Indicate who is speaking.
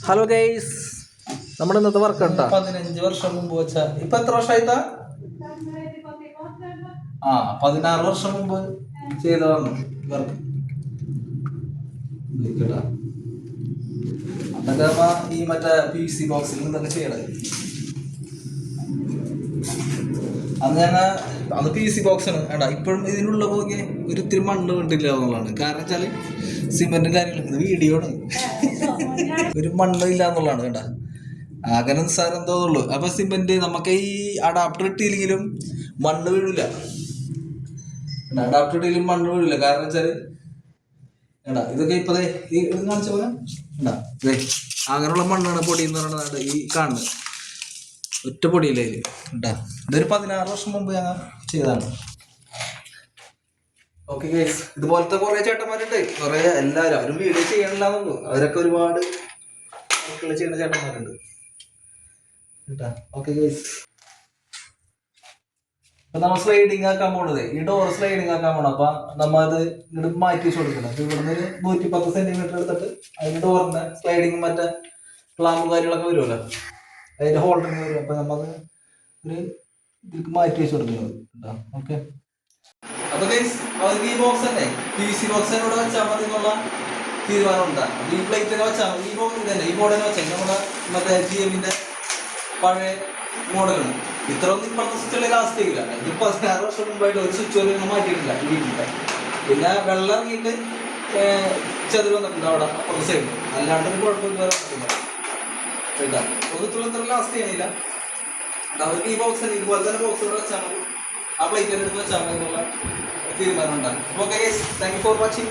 Speaker 1: Hello guys, നമ്മുടെ ഇന്നത്തെ work ഉണ്ടോ?
Speaker 2: 15 വർഷം മുമ്പ് വെച്ച ഇപ്പൊ എത്ര വർഷമായിട്ടാ? 16 വർഷം മുമ്പ് ചെയ്തതാണ് വർക്ക്. അതൊക്കെ ഈ മറ്റേ PC ബോക്സിൽ നിന്നൊക്കെ ചെയ്യണത്. അന്ന് PC ബോക്സ് ആണ് വേണ്ട. ഇപ്പോഴും ഇതിനുള്ള പോകെ ഒരു ഇത്തിരി മണ്ണ് വീണ്ടില്ല എന്നുള്ളതാണ്. കാരണം വെച്ചാല് സിമെന്റും കാര്യങ്ങളും വീഡിയോ ആണ്. ഒരു മണ്ണ് ഇല്ല എന്നുള്ളതാണ് കേട്ടാ. ആകെ നിസ്സാരം എന്തോന്നുള്ളൂ. അപ്പൊ സിമെന്റ് നമുക്ക് ഈ അഡാപ്റ്റർ ഇട്ടില്ലെങ്കിലും മണ്ണ് വീഴില്ല. അഡാപ്റ്റർ ഇട്ടില്ലെങ്കിലും മണ്ണ് വീഴില്ല. കാരണം വെച്ചാല് ഇതൊക്കെ ഇപ്പൊ ഈ കാണിച്ച പോലെ അങ്ങനെയുള്ള മണ്ണാണ് പൊടി എന്ന് പറയുന്നത്. ഈ കാണുന്നത് ഒറ്റ പൊടിയില്ലേ കേട്ടാ. ഇതൊരു 16 വർഷം മുമ്പ് ഞങ്ങൾ ചെയ്തതാണ്. ഓക്കെ ഗൈസ്, ഇതുപോലത്തെ കുറെ ചേട്ടന്മാരുണ്ട്. കുറെ എല്ലാവരും അവരും വീഡിയോ ചെയ്യണില്ലാന്നുള്ളൂ. അവരൊക്കെ ഒരുപാട് ചെയ്യുന്ന ചേട്ടന്മാരുണ്ട് കേട്ടാ. ഓക്കെ ഗൈസ്, ഇപ്പൊ നമ്മൾ സ്ലൈഡിങ് ആക്കാൻ പോണത്, ഈ ഡോർ സ്ലൈഡിങ് ആക്കാൻ പോണം. അപ്പൊ നമ്മ അത് ഇങ്ങോട്ട് മാറ്റി വെച്ച് കൊടുക്കണം. അപ്പൊ ഇവിടുന്ന് 110 സെന്റിമീറ്റർ എടുത്തിട്ട് അതിന്റെ ഡോറിന്റെ സ്ലൈഡിങ് മറ്റേ ക്ലാമ്പ് കാര്യങ്ങളൊക്കെ വരുമല്ലോ, അതിന്റെ ഹോൾഡറിങ് വരും. അപ്പൊ നമ്മത് ഒരു ഇതിലേക്ക് മാറ്റി വെച്ച് കൊടുക്കുന്നത് കേട്ടോ. ഓക്കെ, അപ്പൊ ഗൈസ് അവർക്ക് ഈ ബോക്സ് തന്നെ PC ബോക്സ് ഇവിടെ വെച്ചാൽ മതി എന്നുള്ള തീരുമാനം ഉണ്ടാകും. ഈ പ്ലേറ്റ് തന്നെ വെച്ചാൽ മതി. ഈ ബോക്സ് തന്നെ ഈ മോഡൽ വെച്ചാൽ നമ്മുടെ മറ്റേ GM-ന്റെ പഴയ മോഡലാണ്. ഇത്രയൊന്നും ഇപ്പോഴത്തെ സ്വിച്ചുകളിൽ ലാസ്റ്റ് ചെയ്യില്ല. ഇത് 16 വർഷം മുമ്പായിട്ട് ഒരു സ്വിച്ച് പോലും മാറ്റിയിട്ടില്ല ഈ വീട്ടിൽ. പിന്നെ വെള്ളം ഇറങ്ങിയിട്ട് ചെതിൽ വന്നിട്ടുണ്ട് അവിടെ അപ്പുറത്തെ സൈഡിൽ. അല്ലാണ്ടൊരു കുഴപ്പമില്ല കേട്ടോ. ഇത്ര ലാസ്റ്റ് ചെയ്യണില്ല. അവർക്ക് ഈ ബോക്സ് തന്നെ ഇതുപോലെ തന്നെ ബോക്സ് ഇവിടെ വെച്ചാൽ മതി. ആ പ്ലേറ്റ് എടുത്ത് വെച്ചാൽ മതി എന്നുള്ള തീരുമാനം ഉണ്ടാകും. Okay guys, thank you for watching.